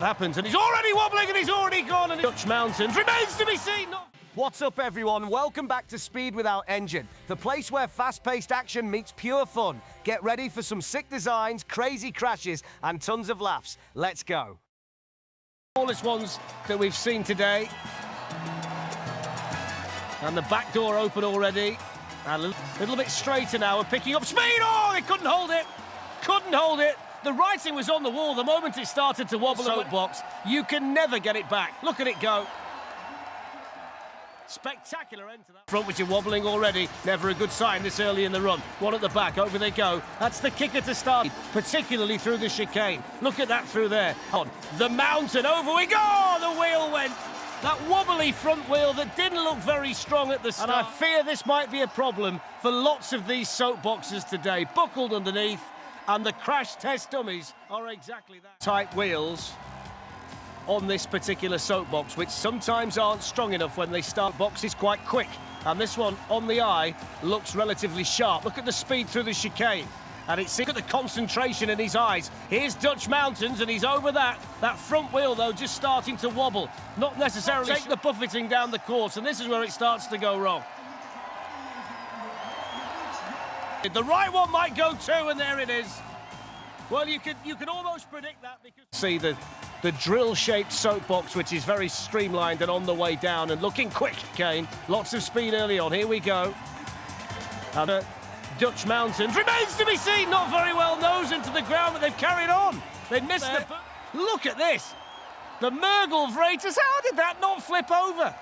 Happens, and he's already wobbling, and he's already gone, and Dutch Mountains remains to be seen. What's up, everyone? Welcome back to Speed Without Engine, the place where fast-paced action meets pure fun. Get ready for some sick designs, crazy crashes, and tons of laughs. Let's go. Smallest ones that we've seen today. And the back door open already. And a little bit straighter now, and picking up speed. Oh, they couldn't hold it. Couldn't hold it. The writing was on the wall the moment it started to wobble. Soapbox, you can never get it back. Look at it go. Spectacular end to that front, which are wobbling already. Never a good sign this early in the run. One at the back, over they go. That's the kicker to start, particularly through the chicane. Look at that through there. On the mountain, over we go. The wheel went. That wobbly front wheel that didn't look very strong at the start. And I fear this might be a problem for lots of these soapboxes today. Buckled underneath. And the crash test dummies are exactly that. Tight wheels on this particular soapbox, which sometimes aren't strong enough when they start. Box is quite quick, and this one on the eye looks relatively sharp. Look at the speed through the chicane, and look at the concentration in his eyes. Here's Dutch Mountains, and he's over that. That front wheel, though, just starting to wobble. Not necessarily take the buffeting down the course, and this is where it starts to go wrong. The right one might go too, and there it is. Well, you can almost predict that because see the drill-shaped soapbox, which is very streamlined and on the way down and looking quick. Kane, lots of speed early on. Here we go. And Dutch Mountains remains to be seen. Not very well nose into the ground, but they've carried on. They missed the. Look at this. The MERGELVRETERS. How did that not flip over?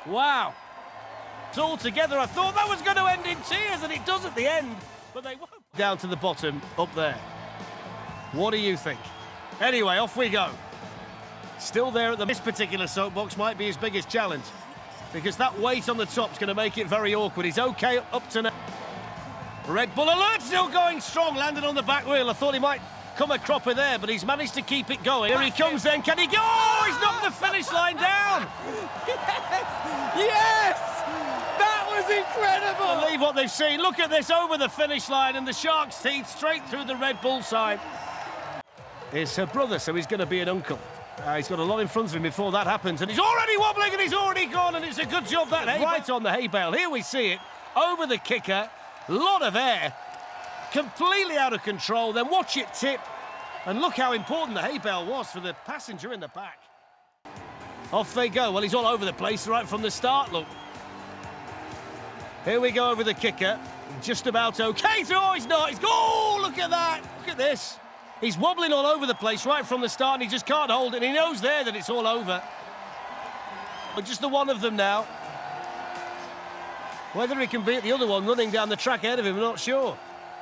Wow. All together, I thought that was going to end in tears, and it does at the end, but they won't. Down to the bottom, up there. What do you think? Anyway, off we go. Still there at this particular soapbox might be his biggest challenge, because that weight on the top is going to make it very awkward. He's okay up to now. Red Bull alert, still going strong, landed on the back wheel. I thought he might come a cropper there, but he's managed to keep it going. Here he comes then, can he go? Oh, he's knocked the finish line down! Yes! Yes! That was incredible! Believe what they've seen. Look at this over the finish line and the shark's teeth straight through the Red Bull side. Here's her brother, so he's going to be an uncle. He's got a lot in front of him before that happens, and he's already wobbling and he's already gone, and it's a good job that right on the hay bale. Here we see it over the kicker, lot of air, completely out of control. Then watch it tip, and look how important the hay bale was for the passenger in the back. Off they go. Well, he's all over the place right from the start. Look. Here we go over the kicker. Just about okay through. Oh, he's not. He's oh, look at that. Look at this. He's wobbling all over the place right from the start, and he just can't hold it. And he knows there that it's all over. But just the one of them now. Whether he can beat the other one running down the track ahead of him, I'm not sure.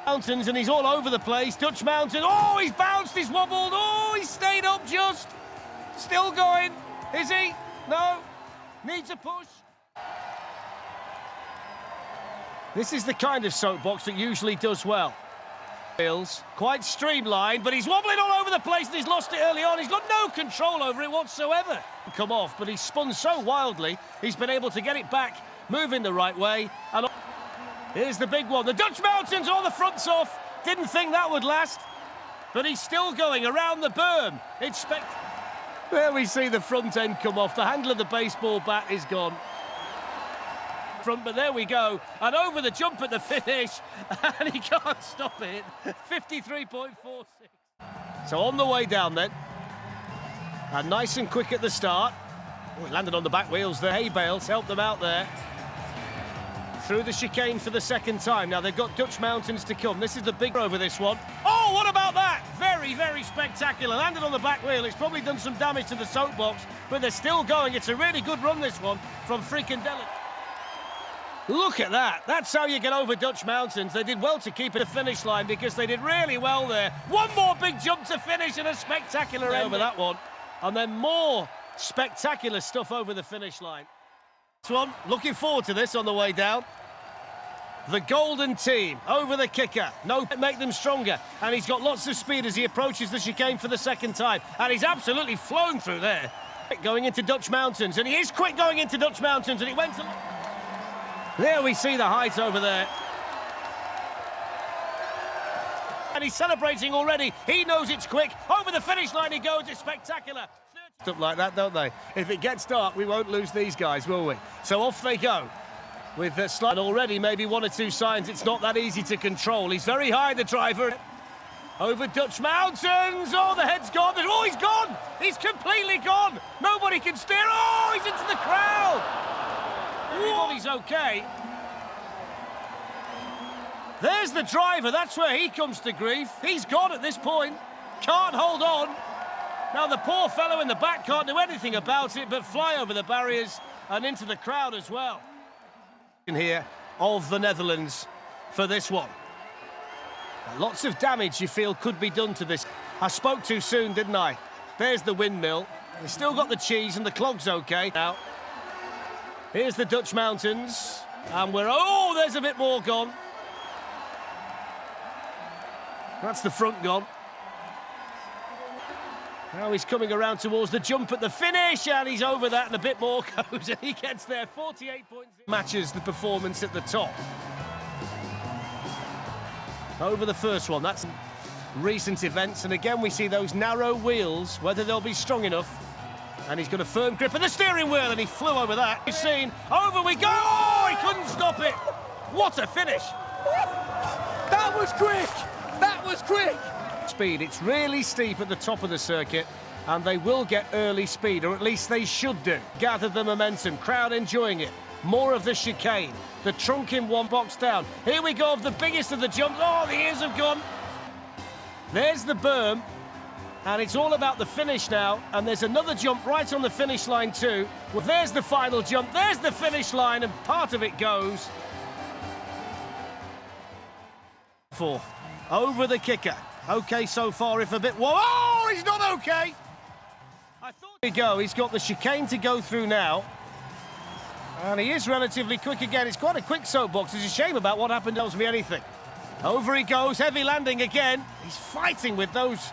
Mountains, and he's all over the place. Dutch Mountain. Oh, he's bounced. He's wobbled. Oh, he's stayed up just. Still going. Is he? No. Needs a push. This is the kind of soapbox that usually does well. Quite streamlined, but he's wobbling all over the place and he's lost it early on. He's got no control over it whatsoever. Come off, but he's spun so wildly, he's been able to get it back, moving the right way. And here's the big one. The Dutch Mountains, all the front's off. Didn't think that would last, but he's still going around the berm. It's there we see the front end come off. The handle of the baseball bat is gone. But there we go, and over the jump at the finish, and he can't stop it. 53.46. So on the way down then, and nice and quick at the start. Oh, he landed on the back wheels. The hay bales helped them out there. Through the chicane for the second time. Now they've got Dutch Mountains to come. This is the big over this one. Oh, what about that? Very, very spectacular. Landed on the back wheel. It's probably done some damage to the soapbox, but they're still going. It's a really good run, this one, from Frikandelle. Look at that. That's how you get over Dutch Mountains. They did well to keep it a finish line because they did really well there. One more big jump to finish and a spectacular end over that one. And then more spectacular stuff over the finish line. This one, looking forward to this on the way down. The GOUDEN team over the kicker. No, make them stronger. And he's got lots of speed as he approaches the chicane for the second time. And he's absolutely flown through there. Going into Dutch Mountains. And he is quick going into Dutch Mountains. And it went to... There we see the height over there. And he's celebrating already. He knows it's quick. Over the finish line he goes. It's spectacular. Stuff like that, don't they? If it gets dark, we won't lose these guys, will we? So off they go. With the slide, and already maybe one or two signs it's not that easy to control. He's very high, the driver. Over Dutch mountains. Oh, the head's gone. Oh, he's gone. He's completely gone. Nobody can steer. Oh, he's into the crowd. Everybody's okay. There's the driver. That's where he comes to grief. He's gone at this point. Can't hold on. Now, the poor fellow in the back can't do anything about it but fly over the barriers and into the crowd as well. In here of the Netherlands for this one. Lots of damage you feel could be done to this. I spoke too soon, didn't I? There's the windmill. They've still got the cheese and the clog's okay. Now, here's the Dutch mountains. And we're... Oh, there's a bit more gone. That's the front gone. Now he's coming around towards the jump at the finish, and he's over that, and a bit more goes, and he gets there. 48 points. Matches the performance at the top. Over the first one, that's recent events, and again we see those narrow wheels, whether they'll be strong enough. And he's got a firm grip of the steering wheel, and he flew over that. You've seen, over we go! Oh, he couldn't stop it! What a finish! That was quick! That was quick! Speed, it's really steep at the top of the circuit, and they will get early speed, or at least they should do. Gather the momentum, crowd enjoying it. More of the chicane, the trunk in one box down. Here we go of the biggest of the jumps. Oh, the ears have gone. There's the berm, and it's all about the finish now, and there's another jump right on the finish line too. Well, there's the final jump, there's the finish line, and part of it goes for over the kicker. Okay so far, if a bit... Whoa, oh, he's not okay! I thought... Here we go, he's got the chicane to go through now. And he is relatively quick again. It's quite a quick soapbox. It's a shame about what happened, tells me anything. Over he goes, heavy landing again. He's fighting with those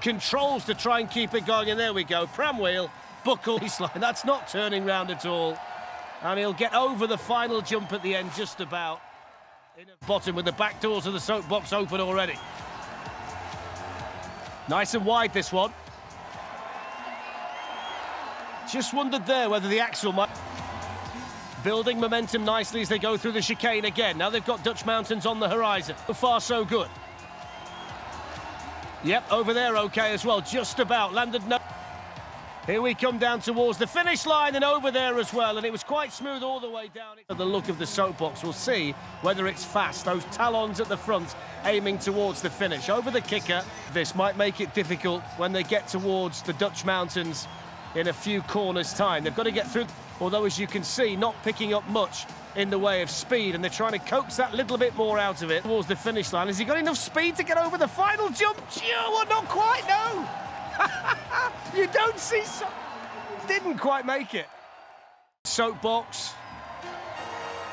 controls to try and keep it going. And there we go, pram wheel, buckle. That's not turning round at all. And he'll get over the final jump at the end, just about. In the bottom with the back doors of the soapbox open already. Nice and wide, this one. Just wondered there whether the axle might... Building momentum nicely as they go through the chicane again. Now they've got Dutch mountains on the horizon. So far, so good. Yep, over there okay as well. Just about. Landed no... Here we come down towards the finish line and over there as well. And it was quite smooth all the way down. The look of the soapbox, we'll see whether it's fast. Those talons at the front aiming towards the finish. Over the kicker, this might make it difficult when they get towards the Dutch mountains in a few corners' time. They've got to get through, although as you can see, not picking up much in the way of speed, and they're trying to coax that little bit more out of it towards the finish line. Has he got enough speed to get over the final jump? Well, not quite, no! You don't see so... Didn't quite make it. Soapbox,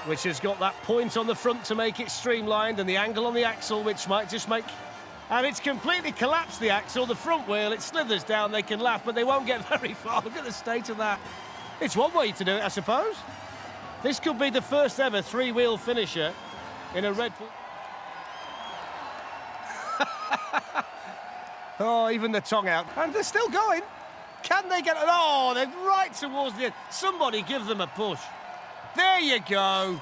which has got that point on the front to make it streamlined, and the angle on the axle, which might just make... And it's completely collapsed, the axle, the front wheel, it slithers down, they can laugh, but they won't get very far. Look at the state of that. It's one way to do it, I suppose. This could be the first ever three-wheel finisher in a Red Bull. Oh, even the tongue out. And they're still going. Can they get... Oh, they're right towards the end. Somebody give them a push. There you go.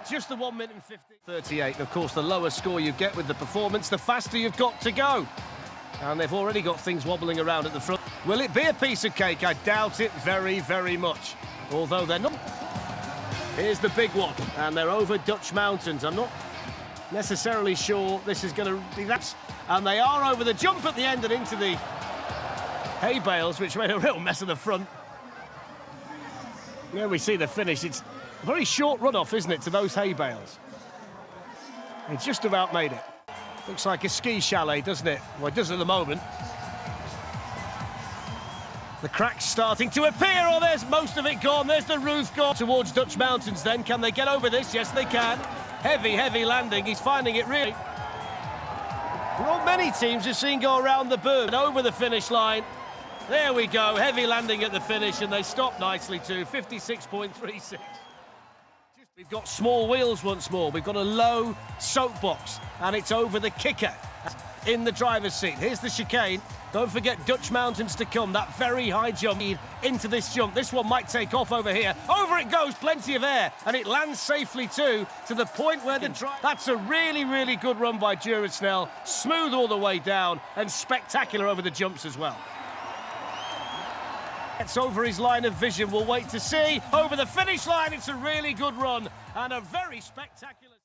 Just the 1 minute and 38. Of course, the lower score you get with the performance, the faster you've got to go. And they've already got things wobbling around at the front. Will it be a piece of cake? I doubt it very, very much. Although they're not. Here's the big one. And they're over Dutch mountains. I'm not necessarily sure this is going to be that. And they are over the jump at the end and into the hay bales, which made a real mess of the front. There we see the finish. It's a very short runoff, isn't it, to those hay bales? He just about made it. Looks like a ski chalet, doesn't it? Well, it does at the moment. The crack's starting to appear. Oh, there's most of it gone. There's the roof gone. Towards Dutch mountains then. Can they get over this? Yes, they can. Heavy, heavy landing. He's finding it really. Not many teams have seen go around the berm and over the finish line. There we go. Heavy landing at the finish, and they stop nicely too. 56.36. We've got small wheels once more. We've got a low soapbox, and it's over the kicker in the driver's seat. Here's the chicane. Don't forget Dutch mountains to come. That very high jump into this jump. This one might take off over here. Over it goes, plenty of air, and it lands safely too, to the point where the driver... That's a really, really good run by DURASNEL. Smooth all the way down, and spectacular over the jumps as well. It's over his line of vision. We'll wait to see. Over the finish line, it's a really good run and a very spectacular...